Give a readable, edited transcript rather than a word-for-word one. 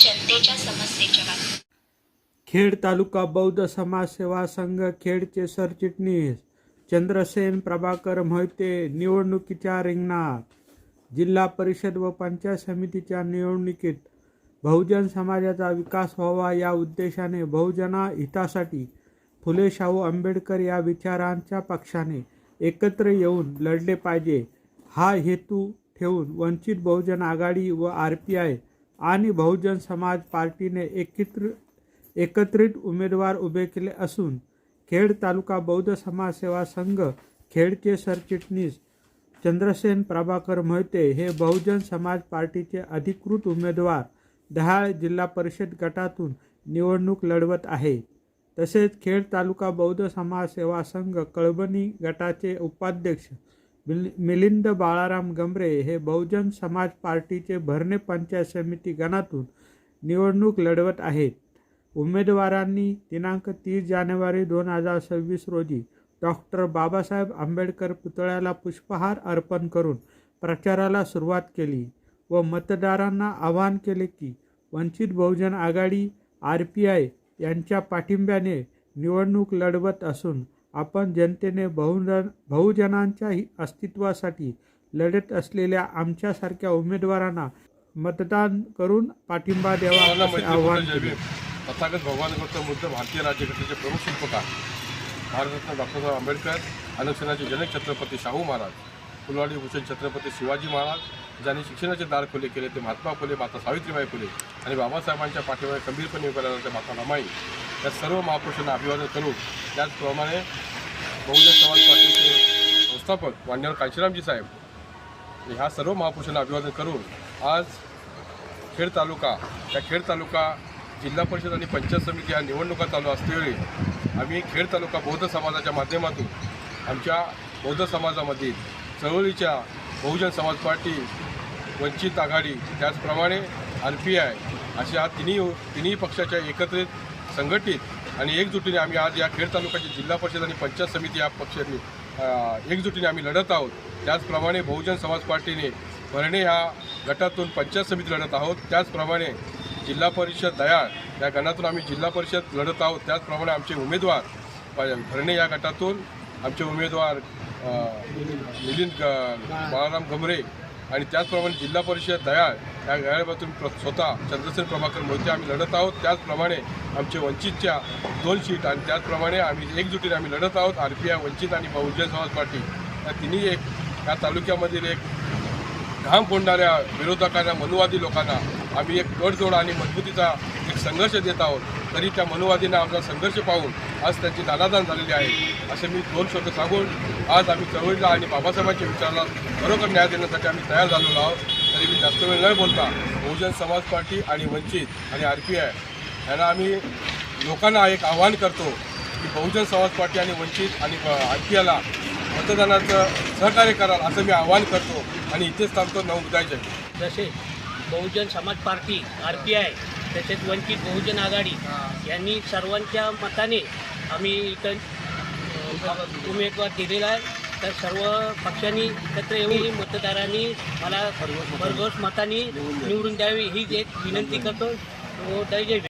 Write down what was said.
जनतेच्या समस्येच्या बातम्या। खेड तालुका बौद्ध समाज सेवा संघ खेडचे सरचिटणीस चंद्रसेन प्रभाकर मोहिते निवडणुकीच्या रिंगणात। जिल्हा परिषद व पंचायत समितीच्या निवडणुकीत बहुजन समाजाचा विकास व्हावा या उद्देशाने बहुजना हितासाठी फुले शाहू आंबेडकर या विचारांच्या पक्षाने एकत्र येऊन लढले पाहिजे हा हेतू ठेवून वंचित बहुजन आघाडी व RPI आणि बहुजन समाज पार्टीने एकत्रित उमेदवार उभे केले असून खेड तालुका बौद्ध समाज सेवा संघ खेडचे सरचिटणीस चंद्रसेन प्रभाकर मोहिते हे बहुजन समाज पार्टीचे अधिकृत उमेदवार दहाळ जिल्हा परिषद गटातून निवडणूक लढवत आहे। तसेच खेड तालुका बौद्ध समाज सेवा संघ कळबणी गटाचे उपाध्यक्ष मिलिंद बाळाराम गमरे हे बहुजन समाज पार्टीचे भरणे पंचायत समिती गणातून निवडणूक लढवत आहेत। उमेदवारांनी दिनांक 30 जानेवारी 2026 रोजी डॉक्टर बाबासाहेब आंबेडकर पुतळ्याला पुष्पहार अर्पण करून प्रचाराला सुरुवात केली व मतदारांना आवाहन केले की वंचित बहुजन आघाडी RPI यांच्या पाठिंब्याने निवडणूक लढवत असून आपण जनतेने बहुजनांच्या अस्तित्वासाठी लढत असलेल्या आमच्यासारख्या उमेदवारांना मतदान करून पाठिंबा द्यावा असे आवाहन केले। तथागत भगवान गौतम बुद्ध भारतीय राज्यघटनेचे प्रमुख शिल्पकार भारतरत्न डॉक्टर साहेब आंबेडकर, अनुक्षणाचे जनक छत्रपती शाहू महाराज, फुलवाडी भूषण छत्रपती शिवाजी महाराज ज्यांनी शिक्षणाचे दार खुले केले ते महात्मा फुले, माता सावित्रीबाई फुले आणि बाबासाहेबांच्या पाठीमागे खंबीरपणे उभे राहणाऱ्या माता रमाई या सर्व महापुरुषांना अभिवादन करून त्याचप्रमाणे बहुजन समाज पार्टीचे संस्थापक मान्यवर कांशीरामजी साहेब ह्या सर्व महापुरुषांना अभिवादन करून आज खेड तालुका जिल्हा परिषद आणि पंचायत समिती या निवडणुका चालू असतेवेळी आम्ही खेड तालुका बौद्ध समाजाच्या माध्यमातून आमच्या बौद्ध समाजामधील चळवळीच्या बहुजन समाज पार्टी, वंचित आघाडी त्याचप्रमाणे RPI अशा तिन्ही पक्षाच्या एकत्रित संघटित आणि एकजुटीने आम्ही आज या खेड तालुक्याची जिल्हा परिषद आणि पंचायत समिती या पक्षाने एकजुटीने आम्ही लढत आहोत। त्याचप्रमाणे बहुजन समाज पार्टीने भरणे ह्या गटातून पंचायत समिती लढत आहोत। त्याचप्रमाणे जिल्हा परिषद दयाळ या गणातून आम्ही जिल्हा परिषद लढत आहोत। त्याचप्रमाणे आमचे उमेदवार भरणे या गटातून आमचे उमेदवार मिलिंद बाळाराम गमरे आणि त्याचप्रमाणे जिल्हा परिषद दयाळ या गटातून स्वतः चंद्रसेन प्रभाकर मोहिते आम्ही लढत आहोत। त्याचप्रमाणे आमचे वंचितच्या 2 सीट आणि त्याचप्रमाणे आम्ही एकजुटीने आम्ही लढत आहोत। RPI, वंचित आणि बहुजन समाज पार्टी या तिन्ही या तालुक्यामधील घाम फोडणाऱ्या विरोधकांना, मनुवादी लोकांना आम्ही एक तडजोड आणि मजबूतीचा एक संघर्ष देत आहोत। तरी त्या मनुवादींना आमचा संघर्ष पाहून आज त्यांची दानादान झालेली आहे असे मी 2 शब्द सांगून आज आम्ही चळवळीला आणि बाबासाहेबांच्या विचाराला बरोबर न्याय देण्यासाठी आम्ही तयार झालेलो आहोत। तरी मी जास्त वेळ न बोलता बहुजन समाज पार्टी आणि वंचित आणि RPI यांना आम्ही लोकांना एक आवाहन करतो की बहुजन समाज पार्टी आणि वंचित आणि RPIला मतदानाचं सहकार्य कराल असं मी आवाहन करतो आणि इथेच थांबतो। नवोदयाचे जसे बहुजन समाज पार्टी, RPI तसेच वंचित बहुजन आघाडी यांनी सर्वांच्या मताने आम्ही इथं उमेदवार दिलेला आहे। तर सर्व पक्षांनी एकत्र येऊन मतदारांनी मला भरघोस मतांनी निवडून द्यावी ही एक विनंती करतो। जय जय।